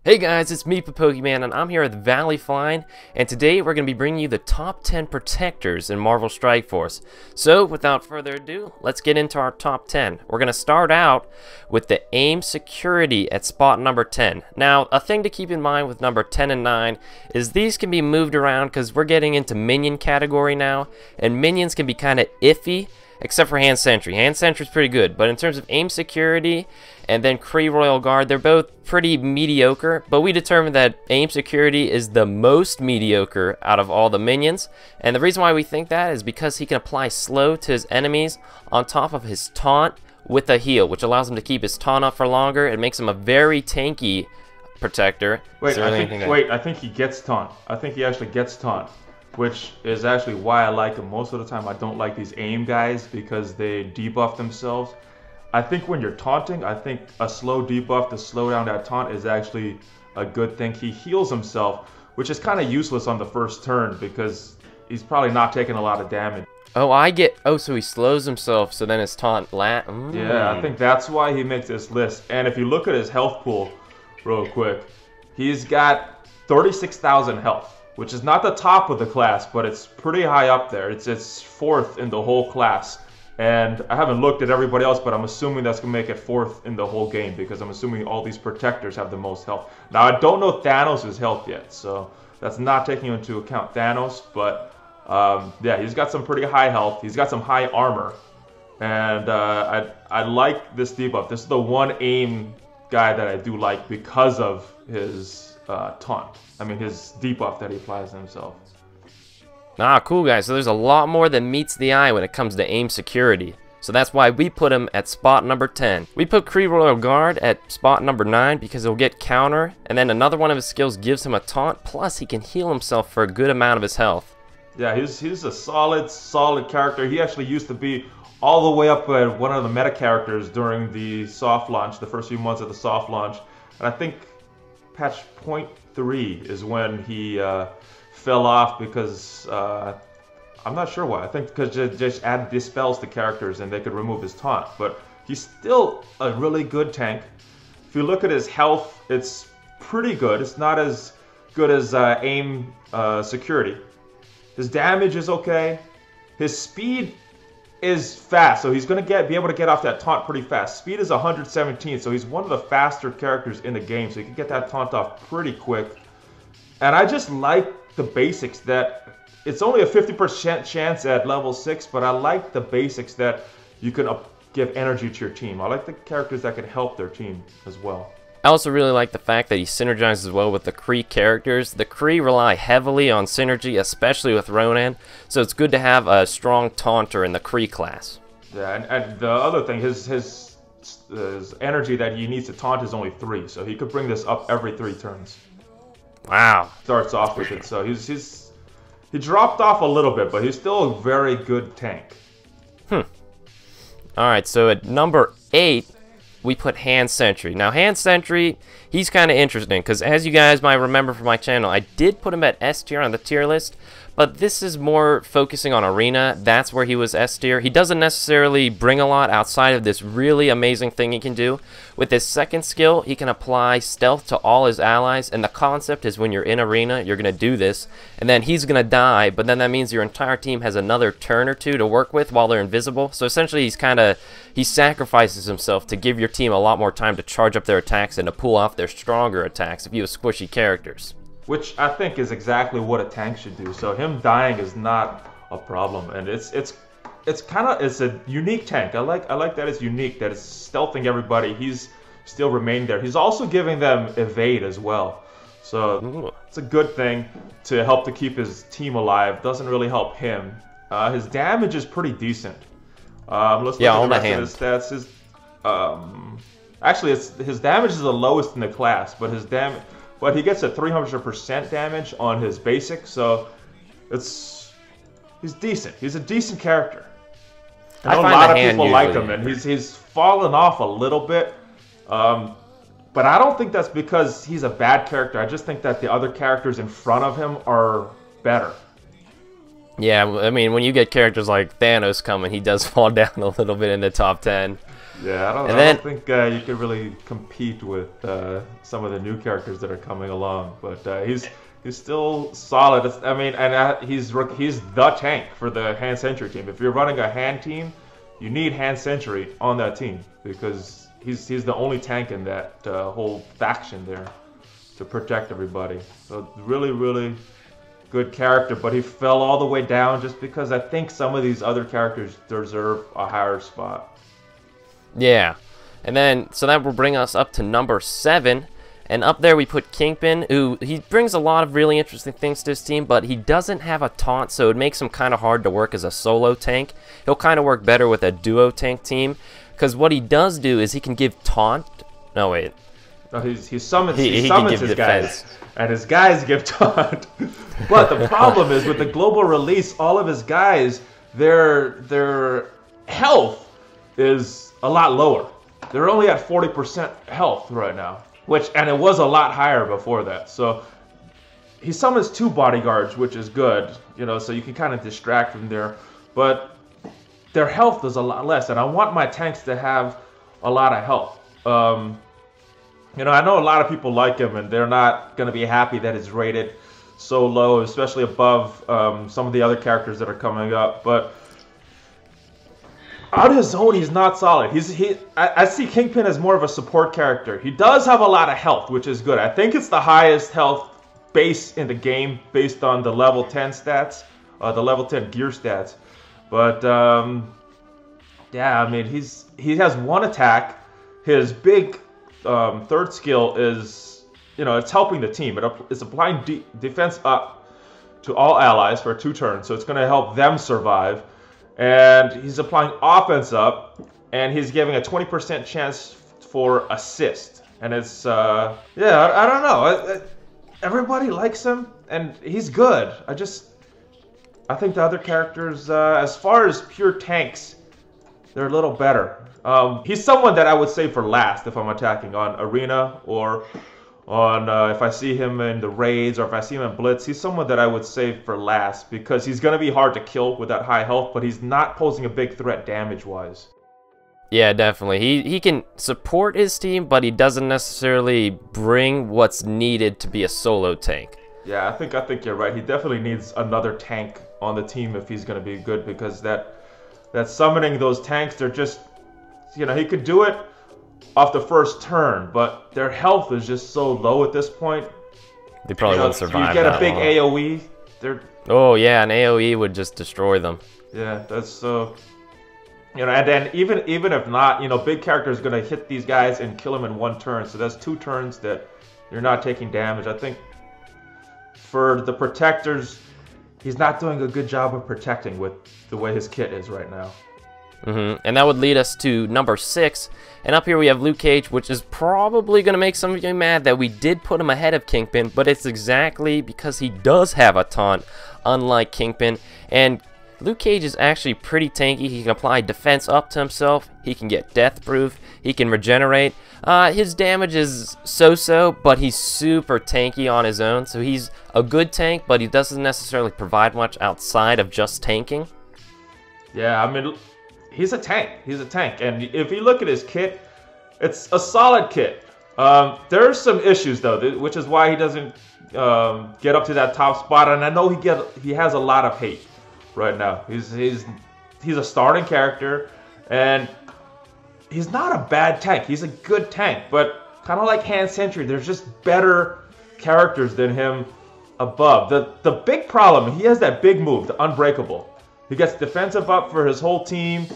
Hey guys, it's me, Pokemon, and I'm here at ValleyFlyin, and today we're going to be bringing you the top 10 protectors in Marvel Strike Force. So, without further ado, let's get into our top 10. We're going to start out with the Aim Security at spot number 10. Now, a thing to keep in mind with number 10 and 9 is these can be moved around because we're getting into minion category now, and minions can be kind of iffy, except for Hand Sentry. Hand Sentry's pretty good, but in terms of Aim Security and then Kree Royal Guard, they're both pretty mediocre, but we determined that Aim Security is the most mediocre out of all the minions, and the reason why we think that is because he can apply slow to his enemies on top of his taunt with a heal, which allows him to keep his taunt up for longer. It makes him a very tanky protector. Wait, I think he gets taunt. I think he actually gets taunt, which is actually why I like him. Most of the time I don't like these aim guys because they debuff themselves. I think when you're taunting, I think a slow debuff to slow down that taunt is actually a good thing. He heals himself, which is kind of useless on the first turn because he's probably not taking a lot of damage. Oh, so he slows himself, so then his taunt Yeah, I think that's why he makes this list. And if you look at his health pool real quick, he's got 36,000 health, which is not the top of the class, but it's pretty high up there. It's fourth in the whole class. And I haven't looked at everybody else, but I'm assuming that's going to make it fourth in the whole game because I'm assuming all these protectors have the most health. Now, I don't know Thanos' health yet, so that's not taking into account Thanos. But, yeah, he's got some pretty high health. He's got some high armor. And I like this debuff. This is the one aim guy that I do like because of his taunt. I mean, his debuff that he applies to himself. Ah, cool guys, so there's a lot more than meets the eye when it comes to aim security. So that's why we put him at spot number 10. We put Kree Royal Guard at spot number 9 because he'll get counter, and then another one of his skills gives him a taunt, plus he can heal himself for a good amount of his health. Yeah, he's a solid character. He actually used to be all the way up at one of the meta characters during the soft launch, the first few months of the soft launch. And I think patch 0.3 is when he fell off because I'm not sure why. I think because just add dispels to characters and they could remove his taunt. But he's still a really good tank. If you look at his health, it's pretty good. It's not as good as aim security. His damage is okay. His speed is fast, so he's going to be able to get off that taunt pretty fast. Speed is 117, so he's one of the faster characters in the game, so he can get that taunt off pretty quick. And I just like the basics that it's only a 50% chance at level 6, but I like the basics that you can give energy to your team. I like the characters that can help their team as well. I also really like the fact that he synergizes well with the Kree characters. The Kree rely heavily on synergy, especially with Ronan, so it's good to have a strong taunter in the Kree class. Yeah, and the other thing, his energy that he needs to taunt is only 3, so he could bring this up every 3 turns. Wow. Starts off with it, so he dropped off a little bit, but he's still a very good tank. Alright, so at number 8, we put Hand Sentry. Now, Hand Sentry, he's kind of interesting, because as you guys might remember from my channel, I did put him at S tier on the tier list, but this is more focusing on Arena. That's where he was S tier. He doesn't necessarily bring a lot outside of this really amazing thing he can do. With his second skill, he can apply stealth to all his allies, and the concept is when you're in Arena, you're going to do this, and then he's going to die, but then that means your entire team has another turn or two to work with while they're invisible. So essentially, he sacrifices himself to give your team a lot more time to charge up their attacks and to pull off their stronger attacks if you have squishy characters. Which I think is exactly what a tank should do. So him dying is not a problem, and it's a unique tank. I like that it's unique, that it's stealthing everybody. He's still remained there. He's also giving them evade as well. So it's a good thing to help to keep his team alive. Doesn't really help him. His damage is pretty decent. Let's look at the rest of his stats. Actually, his damage is the lowest in the class, but he gets a 300% damage on his basic, so he's decent. He's a decent character. I know a lot of people like him, and he's fallen off a little bit, but I don't think that's because he's a bad character. I just think that the other characters in front of him are better. Yeah, I mean, when you get characters like Thanos coming, he does fall down a little bit in the top 10. Yeah, I don't think you can really compete with some of the new characters that are coming along, but he's still solid. I mean, and he's the tank for the hand sentry team. If you're running a hand team, you need hand sentry on that team because he's the only tank in that whole faction there to protect everybody. So really, really good character, but he fell all the way down just because I think some of these other characters deserve a higher spot. Yeah, and then so that will bring us up to number 7, and up there we put Kingpin, who he brings a lot of really interesting things to his team, but he doesn't have a taunt, so it makes him kind of hard to work as a solo tank. He'll kind of work better with a duo tank team, because what he does do is he can give taunt. No, wait. No, he summons his guys, and his guys give taunt. But the problem is with the global release, all of his guys, their health is a lot lower. They're only at 40% health right now, and it was a lot higher before that. So he summons 2 bodyguards, which is good, so you can kind of distract from there. But their health is a lot less, and I want my tanks to have a lot of health. I know a lot of people like him, and they're not going to be happy that it's rated so low, especially above some of the other characters that are coming up. But on his own, he's not solid. I see Kingpin as more of a support character. He does have a lot of health, which is good. I think it's the highest health base in the game based on the level 10 stats, the level 10 gear stats. But yeah, I mean, he has 1 attack. His big third skill is, it's helping the team. It's applying defense up to all allies for 2 turns, so it's going to help them survive. And he's applying offense up, and he's giving a 20% chance for assist. And it's, yeah, I don't know. Everybody likes him, and he's good. I think the other characters, as far as pure tanks, they're a little better. He's someone that I would save for last if I'm attacking on Arena or on if I see him in the raids or if I see him in Blitz. He's someone that I would save for last because he's going to be hard to kill with that high health, but he's not posing a big threat damage-wise. Yeah, definitely. He can support his team, but he doesn't necessarily bring what's needed to be a solo tank. Yeah, I think you're right. He definitely needs another tank on the team if he's going to be good, because that summoning those tanks, they're just, he could do it off the first turn, but their health is just so low at this point. They probably won't survive. You get a big AoE. Oh yeah, an AoE would just destroy them. Yeah, that's so. And then even if not, big character is gonna hit these guys and kill them in 1 turn. So that's 2 turns that you're not taking damage. I think for the protectors, he's not doing a good job of protecting with the way his kit is right now. And that would lead us to number 6. And up here we have Luke Cage, which is probably going to make some of you mad that we did put him ahead of Kingpin, but it's exactly because he does have a taunt, unlike Kingpin. And Luke Cage is actually pretty tanky. He can apply defense up to himself. He can get death proof. He can regenerate. His damage is so-so, but he's super tanky on his own. So he's a good tank, but he doesn't necessarily provide much outside of just tanking. Yeah, I mean, he's a tank. He's a tank. And if you look at his kit, it's a solid kit. There are some issues, though, which is why he doesn't get up to that top spot. And I know he has a lot of hate right now. He's a starting character, and he's not a bad tank. He's a good tank, but kind of like Hand Sentry, there's just better characters than him above. The big problem, he has that big move, the Unbreakable. He gets defensive up for his whole team.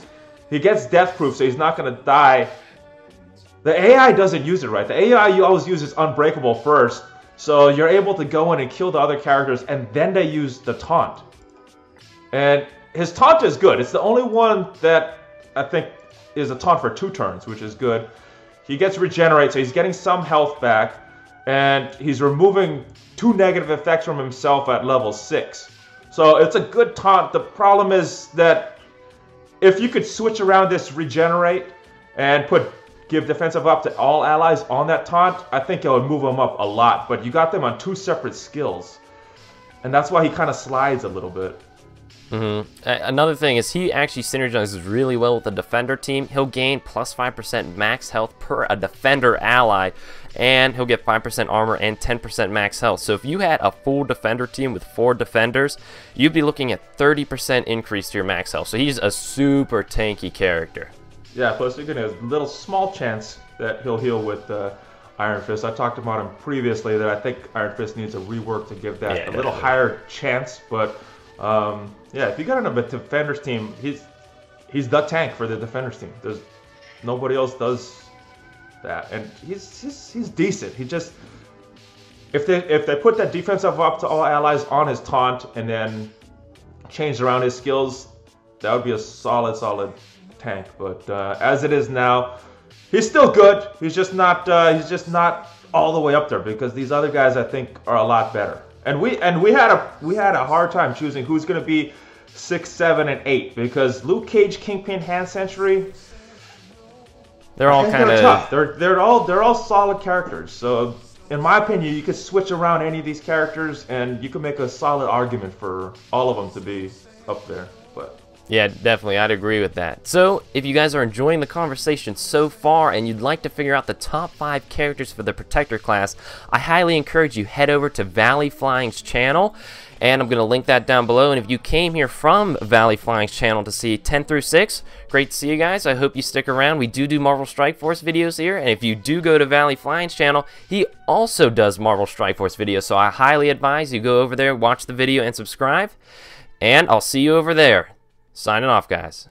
He gets death proof, so he's not going to die. The AI doesn't use it right. The AI you always use is Unbreakable first, so you're able to go in and kill the other characters, and then they use the taunt. And his taunt is good. It's the only one that I think is a taunt for 2 turns, which is good. He gets regenerate, so he's getting some health back, and he's removing 2 negative effects from himself at level 6. So it's a good taunt. The problem is that if you could switch around this regenerate and give defensive up to all allies on that taunt, I think it would move him up a lot. But you got them on 2 separate skills, and that's why he kind of slides a little bit. Another thing is he actually synergizes really well with the defender team. He'll gain plus 5% max health per a defender ally, and he'll get 5% armor and 10% max health. So if you had a full defender team with 4 defenders, you'd be looking at 30% increase to your max health. So he's a super tanky character. Yeah, plus you're gonna have a little small chance that he'll heal with Iron Fist. I talked about him previously that I think Iron Fist needs a rework to give that a little higher chance, but yeah, if you got a defenders team, he's the tank for the defenders team. There's nobody else does that, and he's decent. He just if they put that defensive up to all allies on his taunt and then changed around his skills, that would be a solid tank. But as it is now, he's still good. He's just not all the way up there because these other guys I think are a lot better. And we had a hard time choosing who's going to be 6, 7, and 8 because Luke Cage, Kingpin, Hand Sentry, they're all kind of tough. They're all solid characters. So in my opinion, you could switch around any of these characters and you could make a solid argument for all of them to be up there. But yeah, definitely, I'd agree with that. So, if you guys are enjoying the conversation so far and you'd like to figure out the top 5 characters for the Protector class, I highly encourage you head over to ValleyFlying's channel, and I'm going to link that down below. And if you came here from ValleyFlying's channel to see 10 through 6, great to see you guys. I hope you stick around. We do Marvel Strike Force videos here, and if you do go to ValleyFlying's channel, he also does Marvel Strike Force videos, so I highly advise you go over there, watch the video, and subscribe, and I'll see you over there. Signing off, guys.